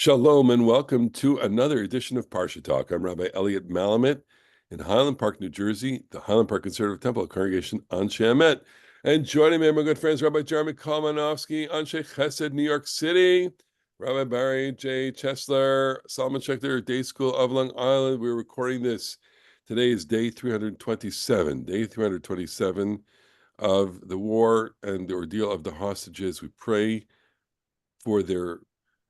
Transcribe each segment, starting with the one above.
Shalom and welcome to another edition of Parasha Talk. I'm Rabbi Elliot Malamet in Highland Park, New Jersey, the Highland Park Conservative Temple Congregation Anshe Emet. And joining me are my good friends, Rabbi Jeremy Kalmanofsky, Anshe Chesed, New York City, Rabbi Barry J. Chesler, Solomon Schechter, Day School of Long Island. We're recording this. Today is day 327 of the war and the ordeal of the hostages. We pray for their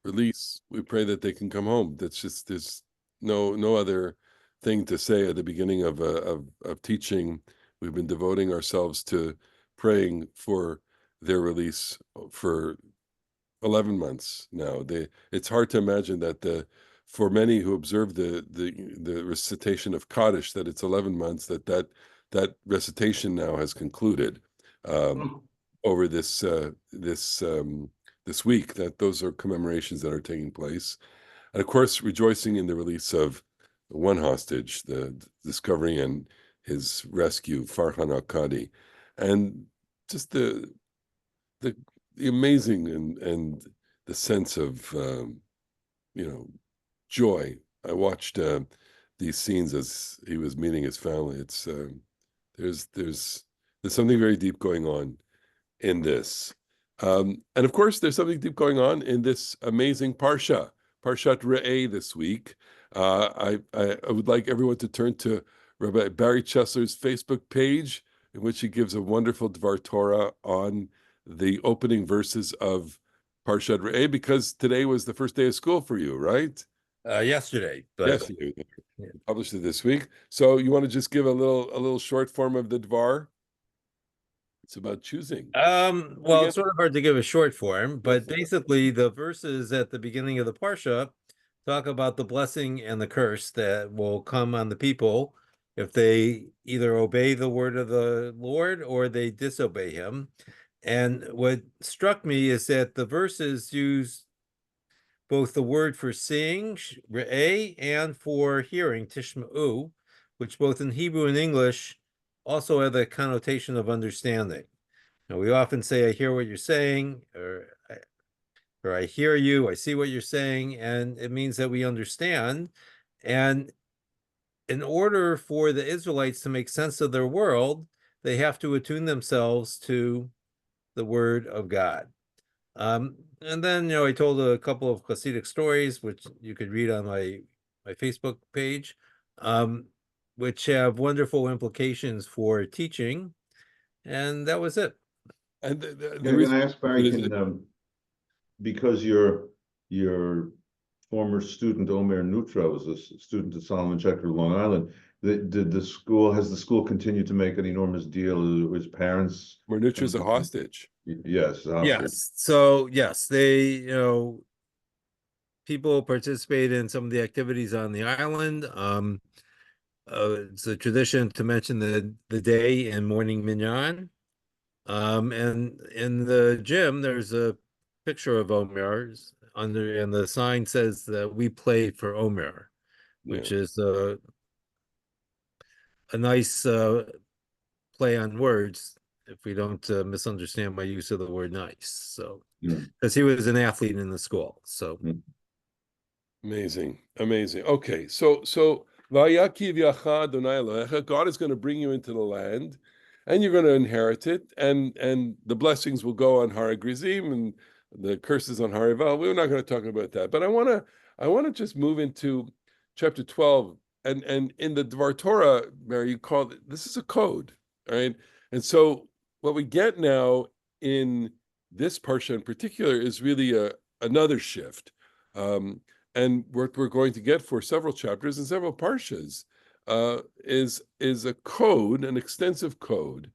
release. We pray that they can come home. That's just there's no other thing to say at the beginning of teaching. We've been devoting ourselves to praying for their release for 11 months now. It's hard to imagine that for many who observe the recitation of Kaddish that it's 11 months that recitation now has concluded over this week, that those are commemorations that are taking place. And of course, rejoicing in the release of one hostage, the discovery and his rescue, Farhan Al-Qadi, and just the amazing and the sense of joy. I watched these scenes as he was meeting his family. It's there's something very deep going on in this. And of course, there's something deep going on in this amazing Parashat Re'eh this week. I would like everyone to turn to Rabbi Barry Chesler's Facebook page, in which he gives a wonderful Dvar Torah on the opening verses of Parashat Re'eh, because today was the first day of school for you, right? Yesterday, but Yes, you published it this week. So you want to just give a little short form of the Dvar? It's about choosing. well, it's sort of hard to give a short form, but basically the verses at the beginning of the Parsha talk about the blessing and the curse that will come on the people if they either obey the word of the Lord or they disobey him. And what struck me is that the verses use both the word for seeing, re'eh, and for hearing, tishma'u, which both in Hebrew and English also have the connotation of understanding. Now, we often say, I hear what you're saying, or I hear you, I see what you're saying, and it means that we understand. And in order for the Israelites to make sense of their world, they have to attune themselves to the word of God. And then, I told a couple of Hasidic stories, which you could read on my Facebook page, which have wonderful implications for teaching. And that was it. And Can I ask Barry, because your former student Omer Nutra was a student at Solomon Schechter, Long Island, has the school continued to make an enormous deal? His parents? Omer Nutra's a hostage. Yes, Yes. So yes, they, people participate in some of the activities on the island. It's a tradition to mention the day in morning minyan. And in the gym, there's a picture of Omer's under, and the sign says that we play for Omer, which is a nice play on words, if we don't misunderstand my use of the word nice. So, because he was an athlete in the school. So amazing. Okay, so Vayakiv Yacha Adonai Elohecha, God is going to bring you into the land, and you're going to inherit it, and the blessings will go on Har Grizim and the curses on Har Eval. We're not going to talk about that, but I want to just move into chapter 12, and in the Dvar Torah, Mary, you call it, this is a code, right? And so what we get now in this parsha in particular is really another shift. And what we're going to get for several chapters and several parshas is a code, an extensive code.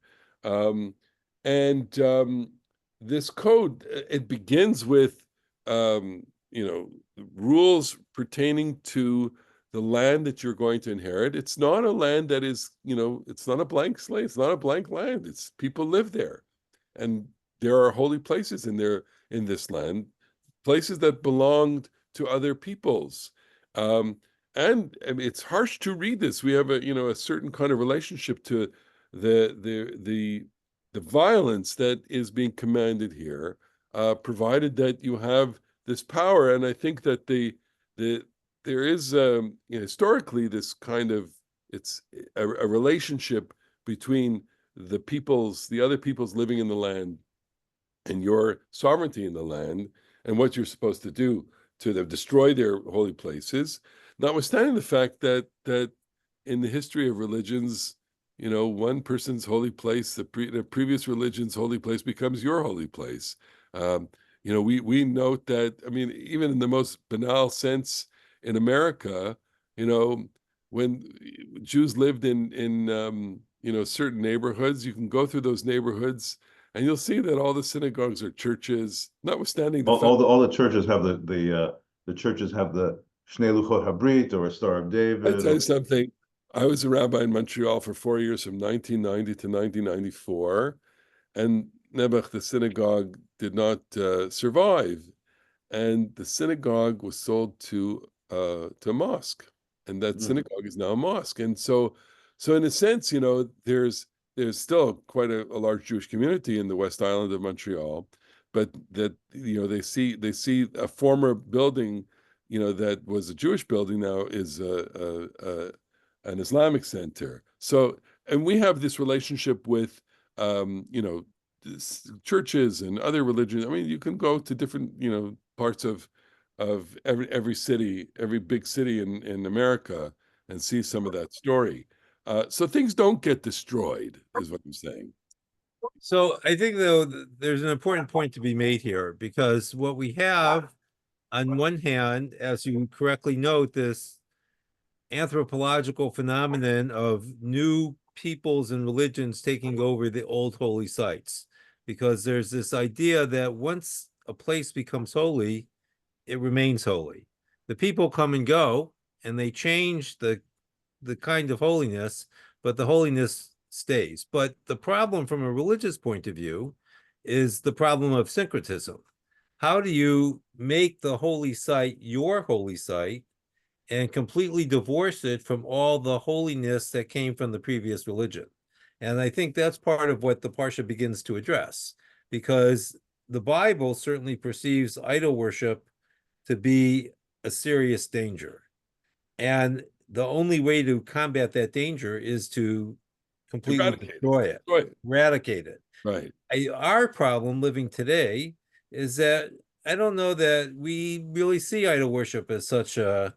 This code, it begins with rules pertaining to the land that you're going to inherit. It's not a land that is, it's not a blank slate. It's not a blank land. It's people live there. And there are holy places in this land, places that belonged to other peoples. And I mean, it's harsh to read this. We have a certain kind of relationship to the violence that is being commanded here, provided that you have this power, and I think that there is historically this kind of it's a relationship between the other peoples living in the land, and your sovereignty in the land, and what you're supposed to do to them, destroy their holy places, notwithstanding the fact that in the history of religions, one person's holy place, the previous religion's holy place becomes your holy place. We note that, I mean, even in the most banal sense in America, when Jews lived in certain neighborhoods, you can go through those neighborhoods and you'll see that all the synagogues are churches, notwithstanding the fact all the churches have the churches have the Shnei Luchot Habrit or a Star of David. I'll tell you something. I was a rabbi in Montreal for 4 years, from 1990 to 1994, and Nebuch, the synagogue, did not survive, and the synagogue was sold to a mosque, and that synagogue is now a mosque. And so in a sense, there's still quite a large Jewish community in the West Island of Montreal, but that they see a former building, that was a Jewish building, now is an Islamic center. So, and we have this relationship with churches and other religions. I mean, you can go to different parts of every city, every big city in America, and see some of that story. So things don't get destroyed, is what I'm saying. So I think, though, there's an important point to be made here, because what we have, on one hand, as you correctly note, this anthropological phenomenon of new peoples and religions taking over the old holy sites, because there's this idea that once a place becomes holy, it remains holy. The people come and go, and they change the kind of holiness, but the holiness stays. But the problem from a religious point of view is the problem of syncretism. How do you make the holy site your holy site and completely divorce it from all the holiness that came from the previous religion? And I think that's part of what the Parsha begins to address, because the Bible certainly perceives idol worship to be a serious danger. And the only way to combat that danger is to completely destroy it, eradicate it. Right. Our problem living today is that I don't know that we really see idol worship as such a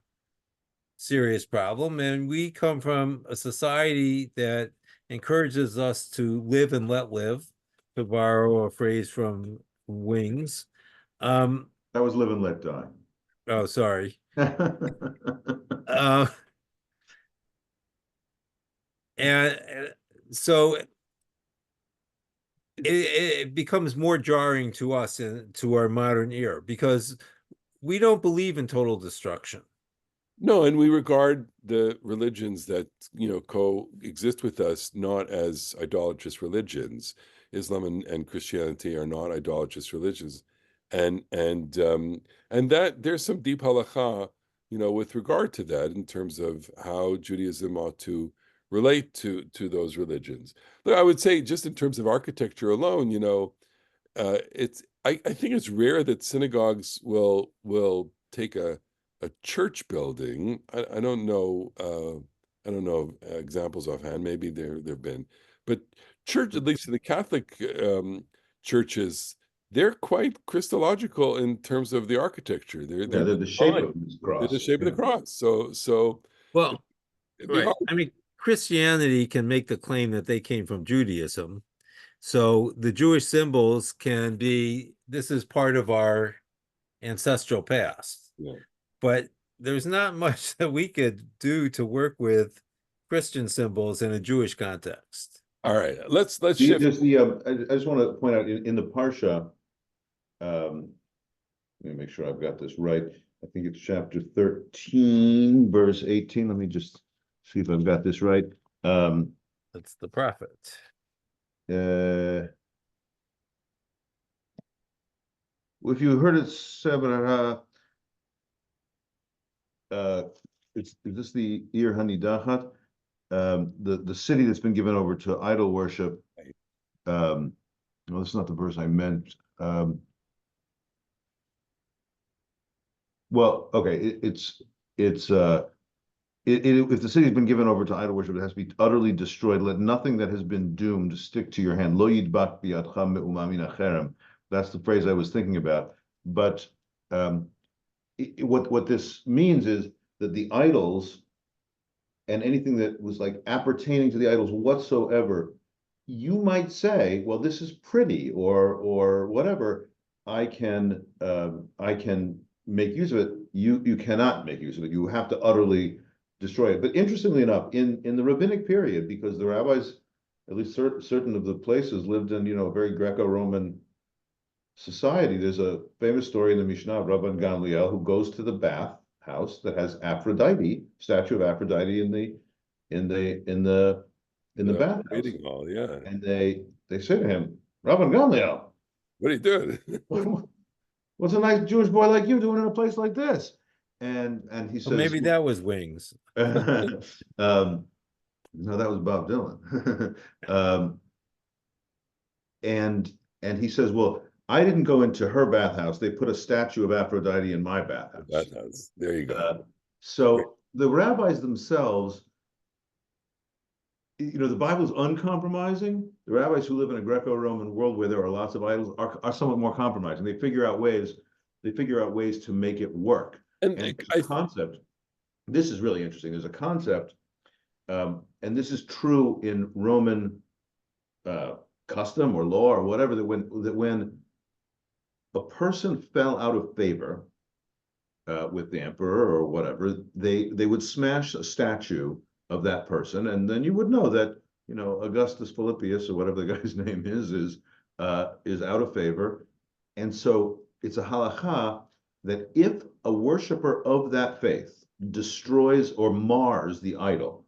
serious problem. And we come from a society that encourages us to live and let live, to borrow a phrase from Wings. That was live and let die. Oh, sorry. And so it becomes more jarring to us and to our modern ear, because we don't believe in total destruction. No, and we regard the religions that coexist with us not as idolatrous religions. Islam and Christianity are not idolatrous religions, and that there's some deep halacha, with regard to that, in terms of how Judaism ought to relate to those religions. But I would say, just in terms of architecture alone, I think it's rare that synagogues will take a church building. I don't know examples offhand. Maybe there've been, but church, at least in the Catholic churches, they're quite Christological in terms of the architecture. They're the shape of the cross. They're the shape of the cross. So well, right. I mean, Christianity can make the claim that they came from Judaism. So the Jewish symbols can be, this is part of our ancestral past. Yeah. But there's not much that we could do to work with Christian symbols in a Jewish context. All right, let's shift. I just want to point out in the Parsha, let me make sure I've got this right. I think it's chapter 13, verse 18. Let me just see if I've got this right. That's the prophet. If you heard it said, is this the Ir Hanidachat? The city that's been given over to idol worship. No, that's not the verse I meant. Well, okay, it's if the city's been given over to idol worship, it has to be utterly destroyed. Let nothing that has been doomed stick to your hand. Lo yidbak biyadcha me'uma min hacherem. That's the phrase I was thinking about. But what this means is that the idols and anything that was like appertaining to the idols whatsoever, you might say, well, this is pretty or whatever. I can make use of it. You cannot make use of it. You have to utterly destroy it. But interestingly enough, in the rabbinic period, because the rabbis, at least certain of the places, lived in a very Greco-Roman society. There's a famous story in the Mishnah of Rabban Gamliel who goes to the bath house that has Aphrodite, statue of Aphrodite in the bathhouse. Waiting hall, yeah. And they say to him, Rabban Gamliel, what are you doing? what's a nice Jewish boy like you doing in a place like this? And he says, well, maybe that was wings. No, that was Bob Dylan. And he says, well, I didn't go into her bathhouse. They put a statue of Aphrodite in my bathhouse. There you go. So the rabbis themselves, the Bible's uncompromising. The rabbis who live in a Greco-Roman world where there are lots of idols are somewhat more compromising. They figure out ways to make it work. And the concept, this is really interesting. There's a concept, and this is true in Roman custom or law or whatever, that when a person fell out of favor with the emperor or whatever, they would smash a statue of that person, and then you would know that Augustus Philippius or whatever the guy's name is out of favor. And so it's a halakha that if a worshiper of that faith destroys or mars the idol,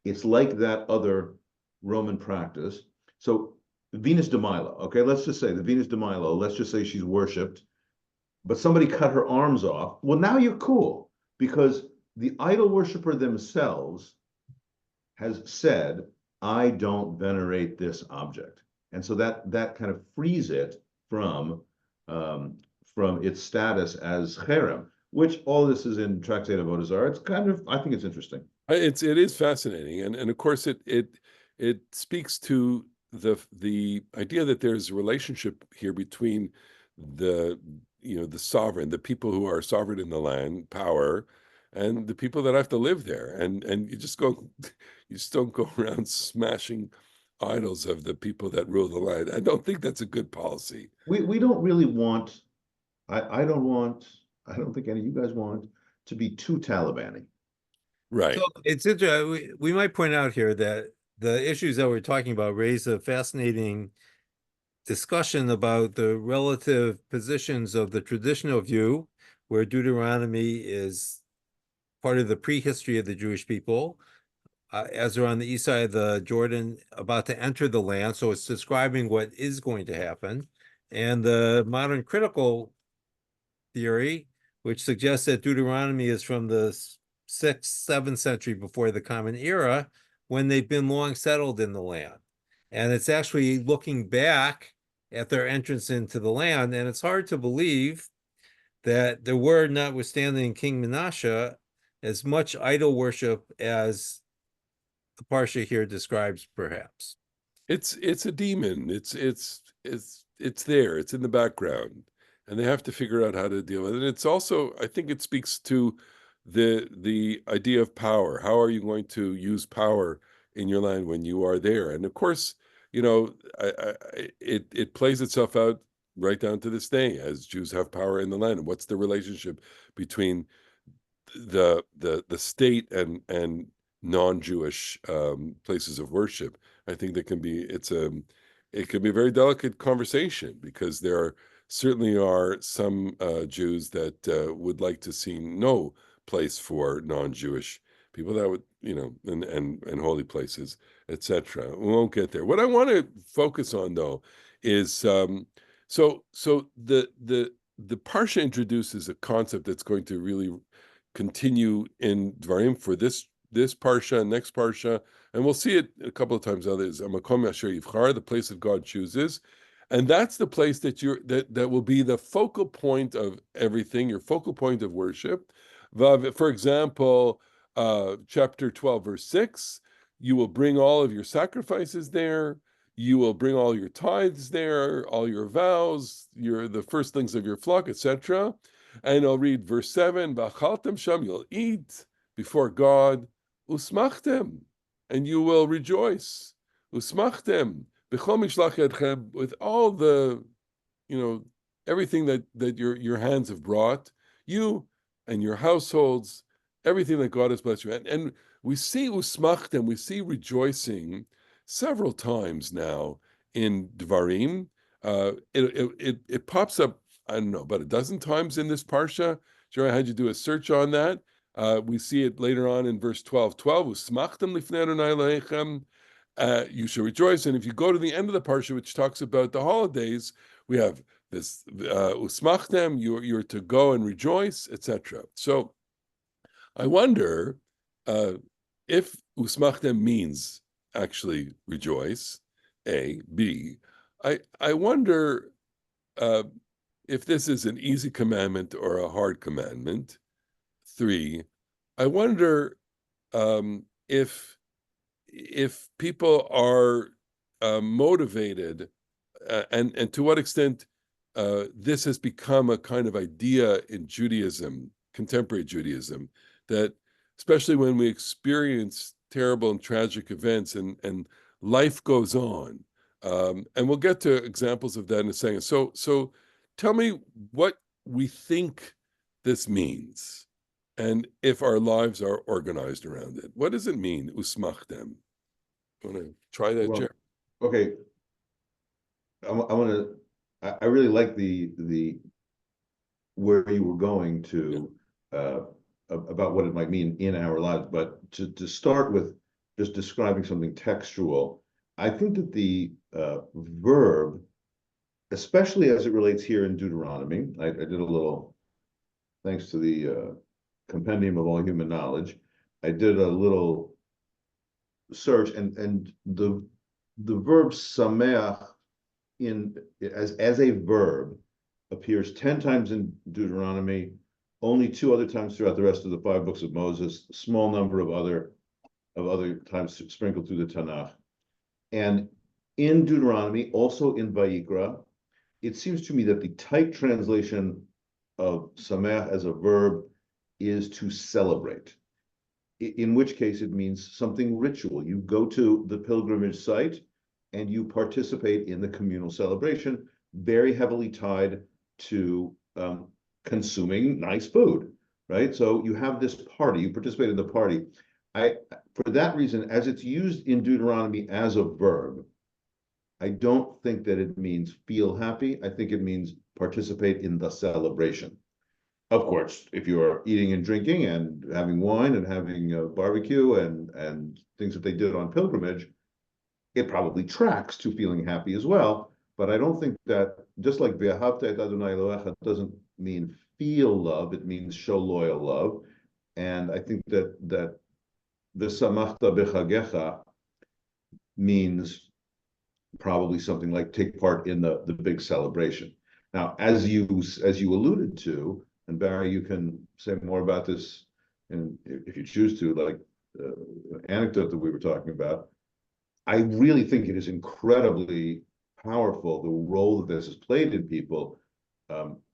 it's like that other Roman practice. So Venus de Milo, okay, let's just say the Venus de Milo, let's just say she's worshipped, but somebody cut her arms off. Well, now you're cool, because the idol worshiper themselves has said, I don't venerate this object. And so that kind of frees it from its status as cherem, which all this is in Tractate of Avodah Zarah. It's kind of, I think it's interesting. It is fascinating, and of course it speaks to the idea that there's a relationship here between the sovereign, the people who are sovereign in the land, power, and the people that have to live there, and you just don't go around smashing idols of the people that rule the land. I don't think that's a good policy. We don't really want. I don't think any of you guys want to be too Taliban-y. Right. So it's interesting. We might point out here that the issues that we're talking about raise a fascinating discussion about the relative positions of the traditional view, where Deuteronomy is part of the prehistory of the Jewish people, as they're on the east side of the Jordan, about to enter the land. So it's describing what is going to happen. And the modern critical theory, which suggests that Deuteronomy is from the 6th, 7th century before the Common Era, when they've been long settled in the land. And it's actually looking back at their entrance into the land. And it's hard to believe that there were, notwithstanding King Menashe, as much idol worship as the Parsha here describes, perhaps. It's a demon. It's there. It's in the background, and they have to figure out how to deal with it. And it's also, I think, it speaks to the idea of power. How are you going to use power in your land when you are there? And of course, it plays itself out right down to this day as Jews have power in the land. And what's the relationship between the state and non-Jewish places of worship? I think it can be a very delicate conversation, because there certainly are some Jews that would like to see no place for non-Jewish people, that would, and holy places, etc. We won't get there. What I want to focus on, though, is so the Parsha introduces a concept that's going to really continue in Dvarim for this Parsha, next Parsha, and we'll see it a couple of times. Others, Makom Asher Yivchar, the place that God chooses, And that's the place that will be the focal point of everything, your focal point of worship. For example, chapter 12, verse 6, you will bring all of your sacrifices there. You will bring all your tithes there, all your vows, the firstlings of your flock, etc. And I'll read verse 7, V'achaltem sham, you'll eat before God, usmachtem, and you will rejoice. Usmachtem, with all the, everything that your hands have brought, you and your households, everything that God has blessed you. And we see usmachtem, we see rejoicing several times now in Dvarim. It pops up, I don't know, about a dozen times in this parsha. Jerry, I had you do a search on that. We see it later on in verse 12:12. Usmachtem lifnei Adonai Elohechem. You should rejoice. And if you go to the end of the parsha, which talks about the holidays, we have this usmachtem, you're to go and rejoice, etc. So I wonder if usmachtem means actually rejoice, A. B. I wonder if this is an easy commandment or a hard commandment. 3, I wonder if people are motivated, and to what extent this has become a kind of idea in Judaism, contemporary Judaism, that especially when we experience terrible and tragic events and life goes on, and we'll get to examples of that in a second. So tell me what we think this means, and if our lives are organized around it. What does it mean, usmachtem? Want to try that, Jerry? Okay. I really like the where you were going to about what it might mean in our lives, but to start with just describing something textual, I think that the verb, especially as it relates here in Deuteronomy, I did a little, thanks to the compendium of all human knowledge, I did a little search, and the verb sameach as a verb appears 10 times in Deuteronomy, only 2 other times throughout the rest of the 5 books of Moses, a small number of other times sprinkled through the Tanakh. And in Deuteronomy, also in Vayikra, it seems to me that the tight translation of sameach as a verb is to celebrate, in which case it means something ritual. You go to the pilgrimage site and you participate in the communal celebration, very heavily tied to consuming nice food, right? So you have this party, you participate in the party. For that reason, as it's used in Deuteronomy as a verb, I don't think that it means feel happy. I think it means participate in the celebration. Of course, if you're eating and drinking and having wine and having a barbecue and things that they did on pilgrimage, it probably tracks to feeling happy as well. But I don't think that, just like V'ahavta et Adonai Elohecha doesn't mean feel love, it means show loyal love. And I think that V'samachta b'chagecha means probably something like take part in the big celebration. Now, as you alluded to, and Barry, you can say more about this, and if you choose to, like an anecdote that we were talking about. I really think it is incredibly powerful, the role that this has played in people,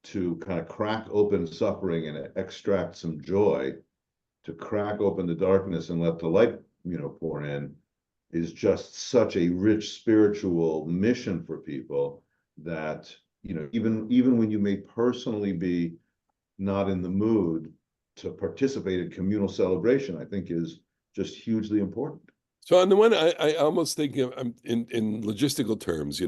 to kind of crack open suffering and extract some joy, to crack open the darkness and let the light, pour in, is just such a rich spiritual mission for people that, even when you may personally be not in the mood to participate in communal celebration, I think is just hugely important. So on the one, I almost think in logistical terms,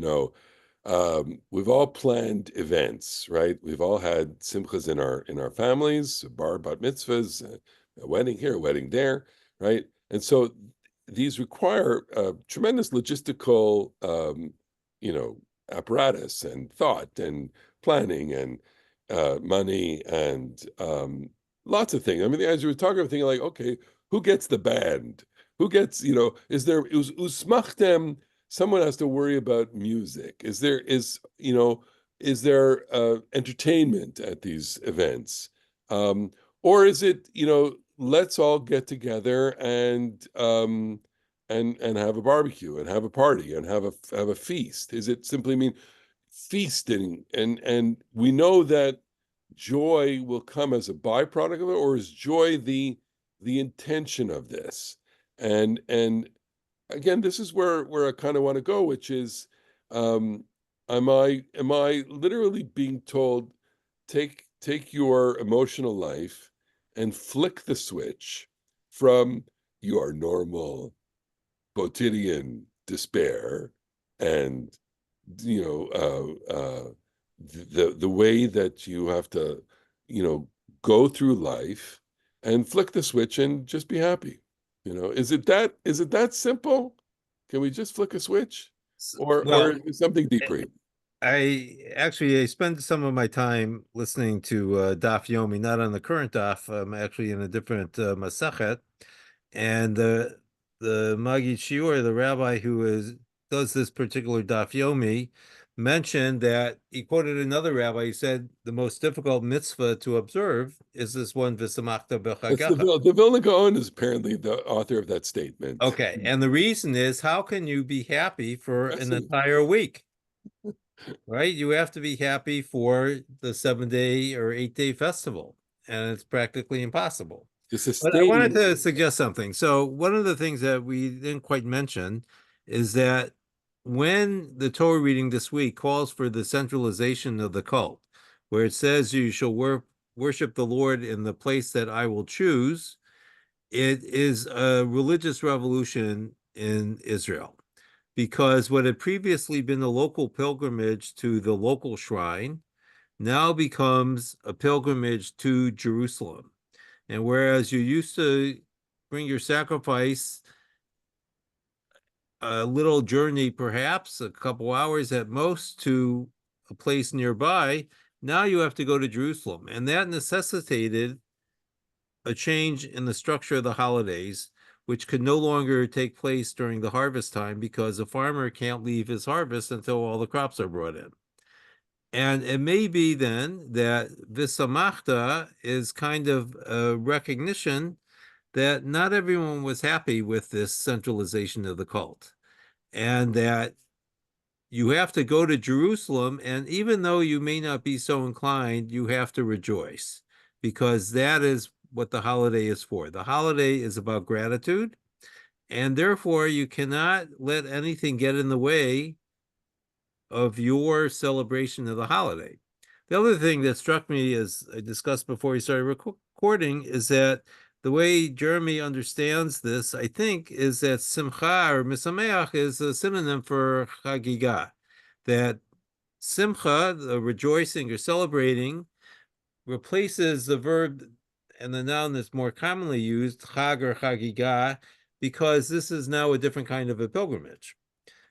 we've all planned events, right? We've all had simchas in our families, bat mitzvahs, a wedding here, a wedding there, right? And so these require tremendous logistical, apparatus and thought and planning and money and lots of things. I mean, as you were talking, I'm thinking like, okay, who gets the band? Who gets, is there usmachtem someone has to worry about music? Is there entertainment at these events? Or is it, let's all get together and have a barbecue and have a party and have a feast? Is it simply mean feasting? And we know that joy will come as a byproduct of it, or is joy the intention of this? And again, this is where I kind of want to go, which is, um, am I literally being told, take your emotional life and flick the switch from your normal quotidian despair and the way that you have to go through life, and flick the switch and just be happy? Is it that simple? Can we just flick a switch, or Well, is there something deeper? I spend some of my time listening to Daf Yomi, not on the current Daf. I'm actually in a different Masachet, and the Maggid Shiur, the rabbi does this particular Daf Yomi, mentioned that he quoted another rabbi. He said the most difficult mitzvah to observe is this one, V'samachta That's b'chagecha. the Vilna Gaon is apparently the author of that statement. Okay, and the reason is, how can you be happy for That's an it. entire week? Right? You have to be happy for the 7-day or 8-day festival, and it's practically impossible. To But I wanted sustain. to suggest something. So one of the things that we didn't quite mention is that when the Torah reading this week calls for the centralization of the cult, where it says you shall worship the Lord in the place that I will choose, it is a religious revolution in Israel, because what had previously been a local pilgrimage to the local shrine now becomes a pilgrimage to Jerusalem. And whereas you used to bring your sacrifice a little journey, perhaps a couple hours at most, to a place nearby, now you have to go to Jerusalem. And that necessitated a change in the structure of the holidays, which could no longer take place during the harvest time, because a farmer can't leave his harvest until all the crops are brought in. And it may be then that Visamachta is kind of a recognition that not everyone was happy with this centralization of the cult, and that you have to go to Jerusalem, and even though you may not be so inclined, you have to rejoice, because that is what the holiday is for. The holiday is about gratitude, and therefore you cannot let anything get in the way of your celebration of the holiday. The other thing that struck me, as I discussed before we started recording, is that the way Jeremy understands this, I think, is that simcha or misameach is a synonym for chagiga. That simcha, the rejoicing or celebrating, replaces the verb and the noun that's more commonly used, chag or chagiga, because this is now a different kind of a pilgrimage.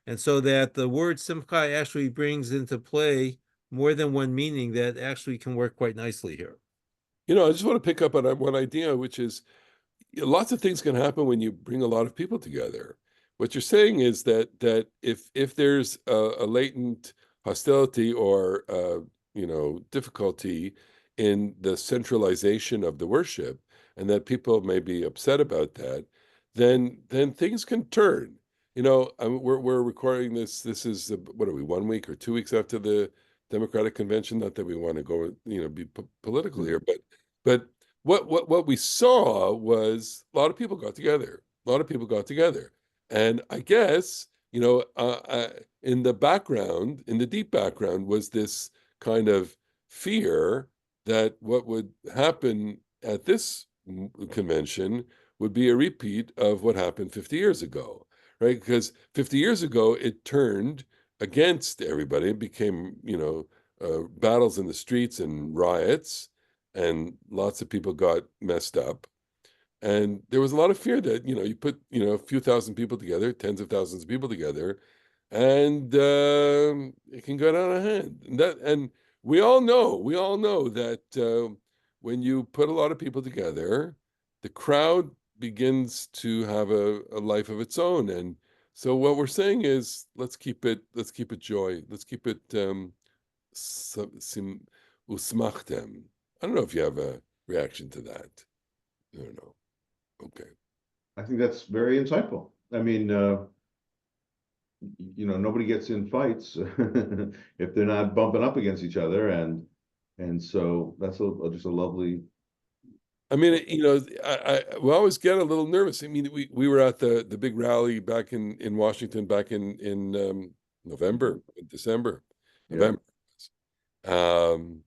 And so that the word simcha actually brings into play more than one meaning that actually can work quite nicely here. I just want to pick up on one idea, which is lots of things can happen when you bring a lot of people together. What you're saying is that if there's a latent hostility or difficulty in the centralization of the worship, and that people may be upset about that, then things can turn. We're recording this. This is what are we, 1 week or 2 weeks after the Democratic Convention? Not that we want to go, be political here, but what we saw was a lot of people got together. A lot of people got together, and I guess in the background, in the deep background, was this kind of fear that what would happen at this convention would be a repeat of what happened 50 years ago, right? Because 50 years ago, it turned against everybody. It became, battles in the streets and riots, and lots of people got messed up. And there was a lot of fear that, you put, a few thousand people together, tens of thousands of people together, and it can go down a hand. And we all know that when you put a lot of people together, the crowd begins to have a life of its own. And So what we're saying is, let's keep it joy. Let's keep it usmachtem. I don't know if you have a reaction to that. I don't know. Okay. I think that's very insightful. I mean, nobody gets in fights if they're not bumping up against each other, and so that's just a lovely. I mean, we always get a little nervous. I mean, we were at the big rally back in Washington back in November, December, Yeah. November.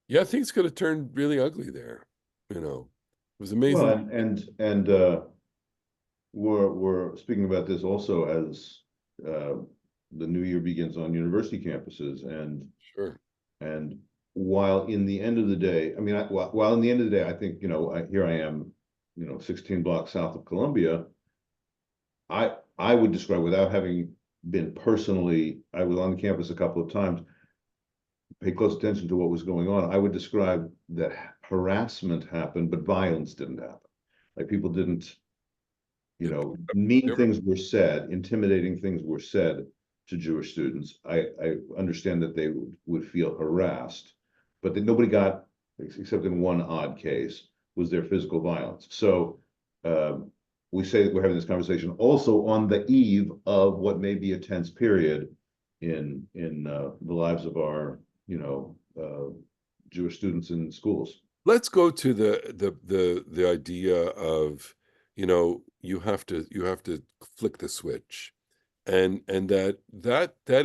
Yeah, things could have turned really ugly there. It was amazing. Well, and we're speaking about this also as the new year begins on university campuses, Sure. and while in the end of the day, I mean, while in the end of the day, I think here I am, 16 blocks south of Columbia. I would describe, without having been personally, I was on the campus a couple of times, pay close attention to what was going on. I would describe that harassment happened, but violence didn't happen. Like people didn't, mean things were said, intimidating things were said to Jewish students. I understand that they would feel harassed, but that nobody got, except in one odd case, was there physical violence. So we say that we're having this conversation also on the eve of what may be a tense period in the lives of our Jewish students in schools. Let's go to the idea of, you have to flick the switch, and that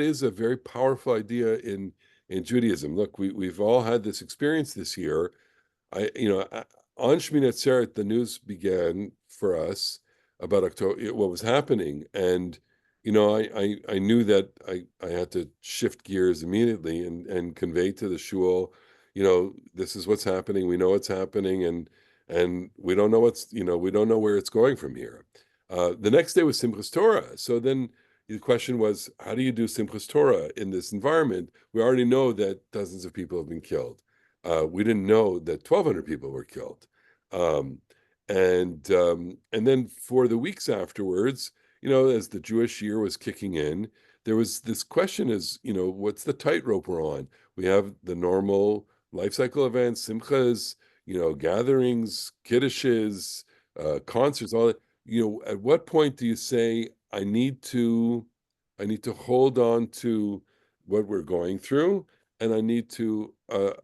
is a very powerful idea in Judaism. Look, we've all had this experience this year. On Shmini Atzeret, the news began for us about October, what was happening, and I knew that I had to shift gears immediately and convey to the shul, this is what's happening. We know what's happening, and we don't know we don't know where it's going from here. The next day was Simchas Torah, so then the question was, how do you do Simchas Torah in this environment? We already know that dozens of people have been killed. We didn't know that 1,200 people were killed. And then for the weeks afterwards, as the Jewish year was kicking in, there was this question: what's the tightrope we're on? We have the normal life cycle events, simchas, gatherings, kiddushes, concerts, all that. At what point do you say, I need to hold on to what we're going through, and I need to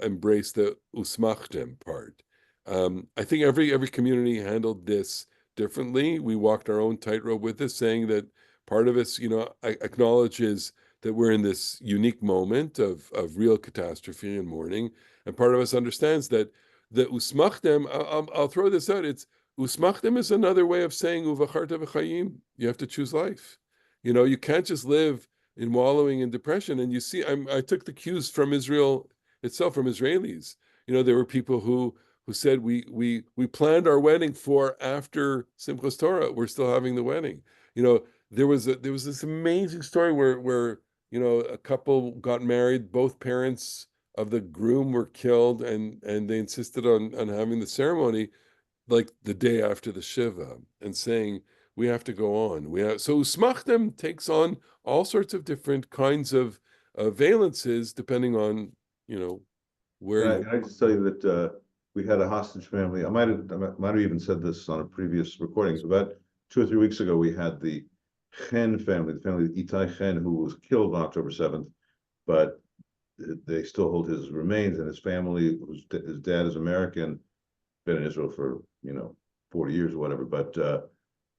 embrace the usmachtem part? I think every community handled this differently. We walked our own tightrope with this, saying that part of us, acknowledges that we're in this unique moment of real catastrophe and mourning, and part of us understands that the usmachtem. I'll throw this out. It's usmachtem is another way of saying uvacharta v'chayim. You have to choose life. You can't just live in wallowing in depression. And you see, I took the cues from Israel itself, from Israelis. There were people who said we planned our wedding for after Simchas Torah. We're still having the wedding. There was this amazing story where a couple got married. Both parents of the groom were killed, and they insisted on having the ceremony like the day after the Shiva, and saying we have to go on. So Usmachtem takes on all sorts of different kinds of valences depending on where. Can I just tell you that we had a hostage family. I might have even said this on a previous recording. So about 2 or 3 weeks ago, we had the Chen family, the family of Itai Chen, who was killed on October 7th, but they still hold his remains, and his family, his dad is American, been in Israel for 40 years or whatever, but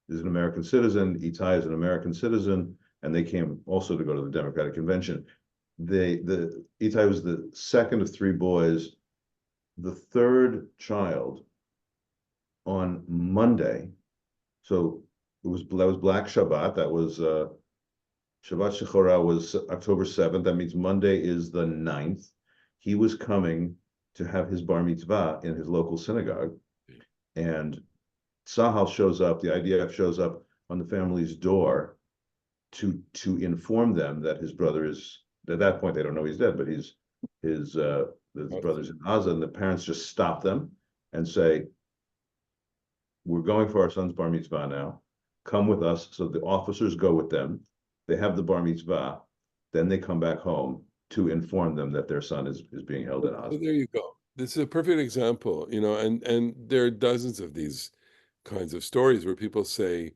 is an American citizen. Itai is an American citizen, and they came also to go to the Democratic Convention. Itai was the second of 3 boys, the third child on Monday. So that was Black Shabbat. That was Shabbat Shechorah was October 7th. That means Monday is the 9th. He was coming to have his bar mitzvah in his local synagogue, and Tzahal shows up, the IDF shows up on the family's door to inform them that his brother is, at that point they don't know he's dead, but his brother's in Gaza, and the parents just stop them and say, we're going for our son's bar mitzvah now. come with us. So the officers go with them. They have the bar mitzvah. Then they come back home to inform them that their son is being held in So hospital. there you go. This is a perfect example, and there are dozens of these kinds of stories where people say,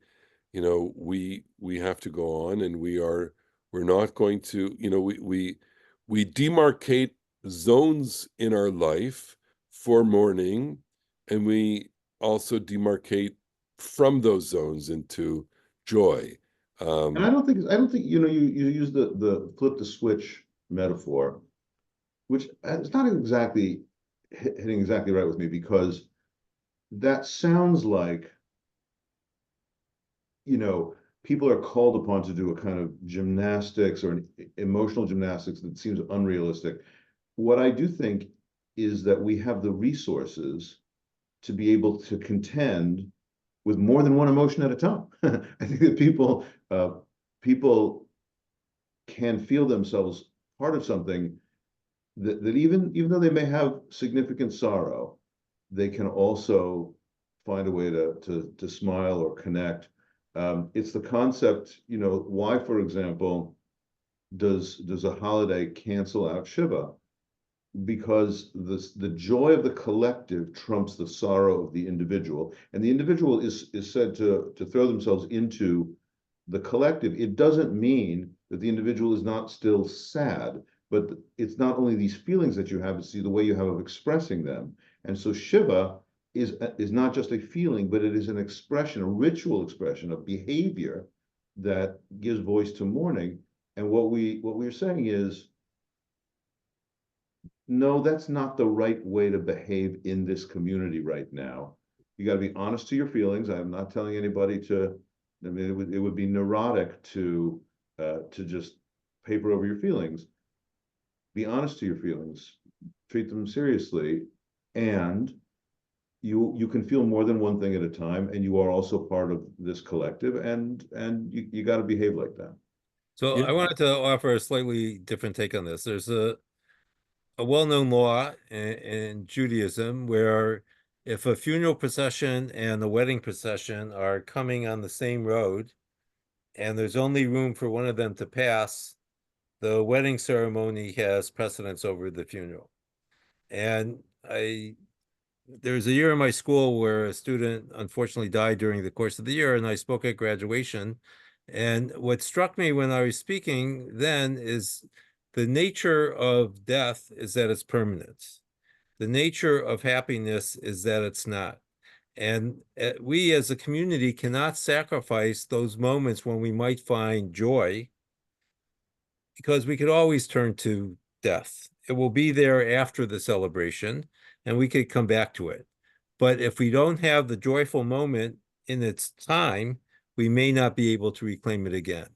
we have to go on, and we're not going to, we demarcate zones in our life for mourning, and we also demarcate from those zones into joy. And I don't think you use the flip the switch metaphor, which is not exactly hitting exactly right with me, because that sounds like, people are called upon to do a kind of gymnastics or an emotional gymnastics that seems unrealistic. What I do think is that we have the resources to be able to contend with more than one emotion at a time. I think that people can feel themselves part of something that even though they may have significant sorrow, they can also find a way to smile or connect. It's the concept, why, for example, does a holiday cancel out Shiva? Because the joy of the collective trumps the sorrow of the individual, and the individual is said to throw themselves into the collective. It doesn't mean that the individual is not still sad, but it's not only these feelings that you have, it's the way you have of expressing them. And so Shiva is not just a feeling, but it is an expression, a ritual expression of behavior that gives voice to mourning. And what we're saying is, no, that's not the right way to behave in this community right now. You got to be honest to your feelings. I'm not telling anybody to. I mean, it would be neurotic to just paper over your feelings. Be honest to your feelings. Treat them seriously, and you can feel more than one thing at a time, and you are also part of this collective, and you got to behave like that. So Yeah. I wanted to offer a slightly different take on this. There's a well-known law in Judaism where if a funeral procession and a wedding procession are coming on the same road and there's only room for one of them to pass, the wedding ceremony has precedence over the funeral. And there was a year in my school where a student unfortunately died during the course of the year, and I spoke at graduation. And what struck me when I was speaking then is the nature of death is that it's permanent. The nature of happiness is that it's not. And we as a community cannot sacrifice those moments when we might find joy, because we could always turn to death. It will be there after the celebration, and we could come back to it. But if we don't have the joyful moment in its time, we may not be able to reclaim it again.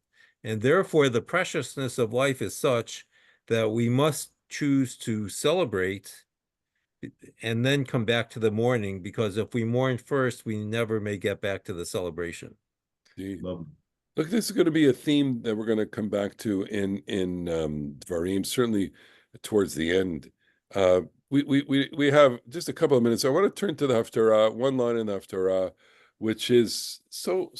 And therefore, the preciousness of life is such that we must choose to celebrate and then come back to the mourning, because if we mourn first, we never may get back to the celebration. Love. Look, this is going to be a theme that we're going to come back to in Dvarim, certainly towards the end. We have just a couple of minutes. I want to turn to the Haftarah, one line in the Haftarah, which is so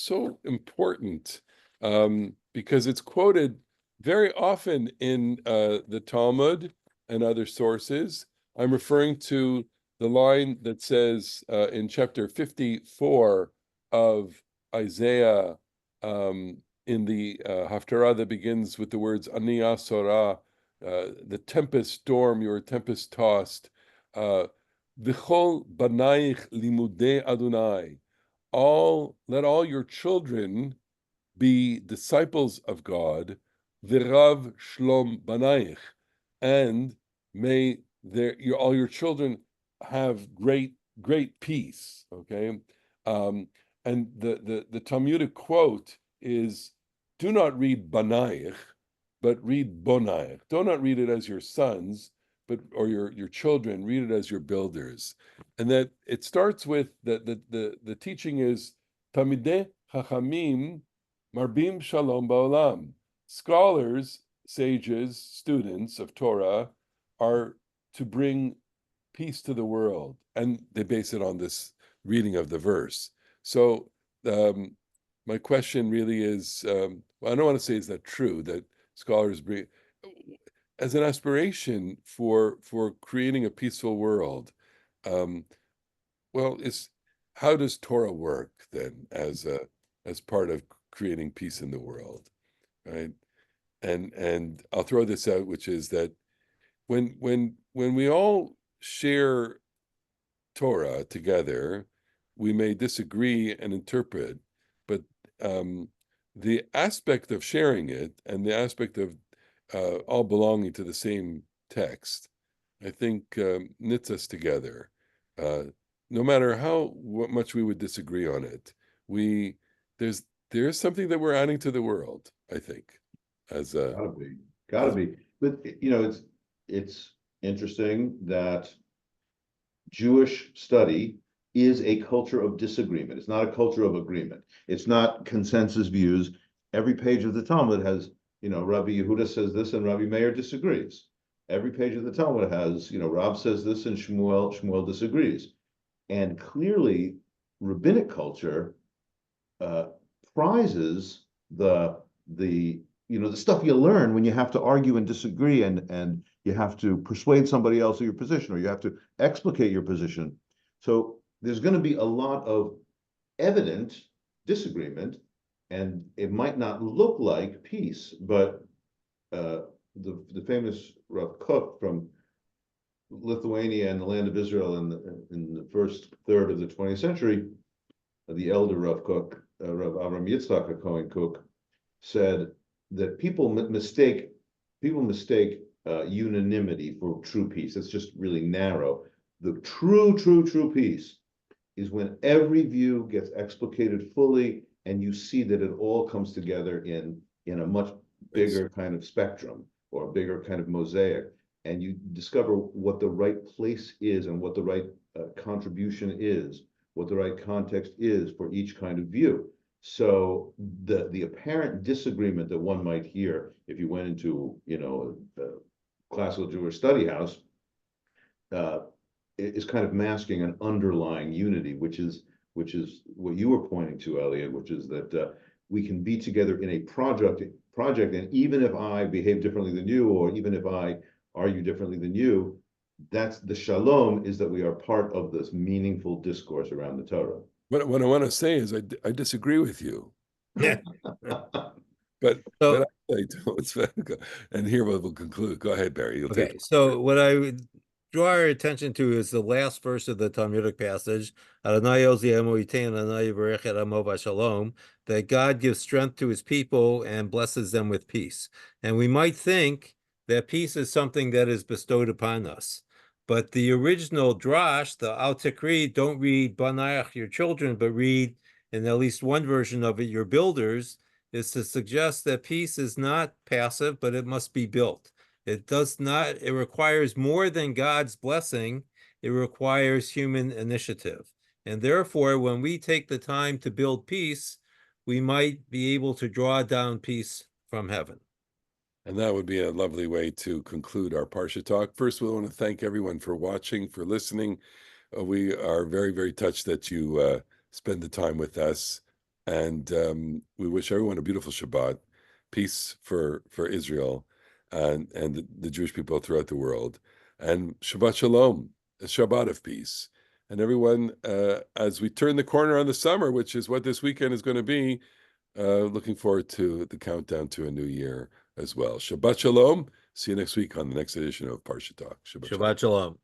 important, because it's quoted very often in the Talmud and other sources. I'm referring to the line that says in chapter 54 of Isaiah, in the Haftarah that begins with the words Ani Asora, the tempest storm, you are tempest tossed. V'chol banaich limudei Adonai. Let all your children be disciples of God. V'rav shlom banaich, and may all your children have great peace. Okay. And the Talmudic quote is, do not read Banaich, but read Bonaich. Do not read it as your sons, or your children, read it as your builders. And that it starts with the teaching is Tamidei Chachamim Marbim Shalom Ba'olam. Scholars, sages, students of Torah are to bring peace to the world. And they base it on this reading of the verse. So my question really is, well, I don't want to say is that true that scholars bring as an aspiration for creating a peaceful world. Um, well, is how does Torah work then as part of creating peace in the world, right? And I'll throw this out, which is that when we all share Torah together, we may disagree and interpret, but um, the aspect of sharing it and the aspect of all belonging to the same text, I think knits us together. Uh, no matter what much we would disagree on it, we there's there's something that we're adding to the world, I think, as a Gotta as be. But it's interesting that Jewish study is a culture of disagreement. It's not a culture of agreement. It's not consensus views. Every page of the Talmud has, Rabbi Yehuda says this and Rabbi Meir disagrees. Every page of the Talmud has, Rab says this and Shmuel disagrees. And clearly, rabbinic culture prizes the stuff you learn when you have to argue and disagree and you have to persuade somebody else of your position or you have to explicate your position. So there's going to be a lot of evident disagreement, and it might not look like peace, but the famous Rav Kook from Lithuania and the land of Israel in the first third of the 20th century, the elder Rav Kook, Rav Avram Yitzchak Cohen Kook, said that people mistake unanimity for true peace. It's just really narrow. The true peace is when every view gets explicated fully, and you see that it all comes together in a much bigger kind of spectrum or a bigger kind of mosaic, and you discover what the right place is and what the right contribution is, what the right context is for each kind of view. So the apparent disagreement that one might hear if you went into a classical Jewish study house is kind of masking an underlying unity, which is what you were pointing to, Elliot, which is that we can be together in a project, and even if I behave differently than you, or even if I argue differently than you, that's the shalom, is that we are part of this meaningful discourse around the Torah. what I want to say is I disagree with you. Yeah. But So, I don't. And here we'll conclude. Go ahead, Barry. You'll okay, take. so what I would draw our attention to is the last verse of the Talmudic passage, Adonai Oziemu Yitain Adonai Yivarech et Amo B'Shalom, that God gives strength to his people and blesses them with peace. And we might think that peace is something that is bestowed upon us. But the original drash, the Al Tikri, don't read Banayach, your children, but read, in at least one version of it, your builders, is to suggest that peace is not passive, but it must be built. It requires more than God's blessing. It requires human initiative. And therefore, when we take the time to build peace, we might be able to draw down peace from heaven. And that would be a lovely way to conclude our Parsha Talk. First, we want to thank everyone for watching, for listening. We are very, very touched that you spend the time with us. And we wish everyone a beautiful Shabbat, peace for Israel and the Jewish people throughout the world. And Shabbat Shalom, a Shabbat of peace. And everyone, as we turn the corner on the summer, which is what this weekend is going to be, looking forward to the countdown to a new year as well. Shabbat Shalom. See you next week on the next edition of Parsha Talk. Shabbat Shalom.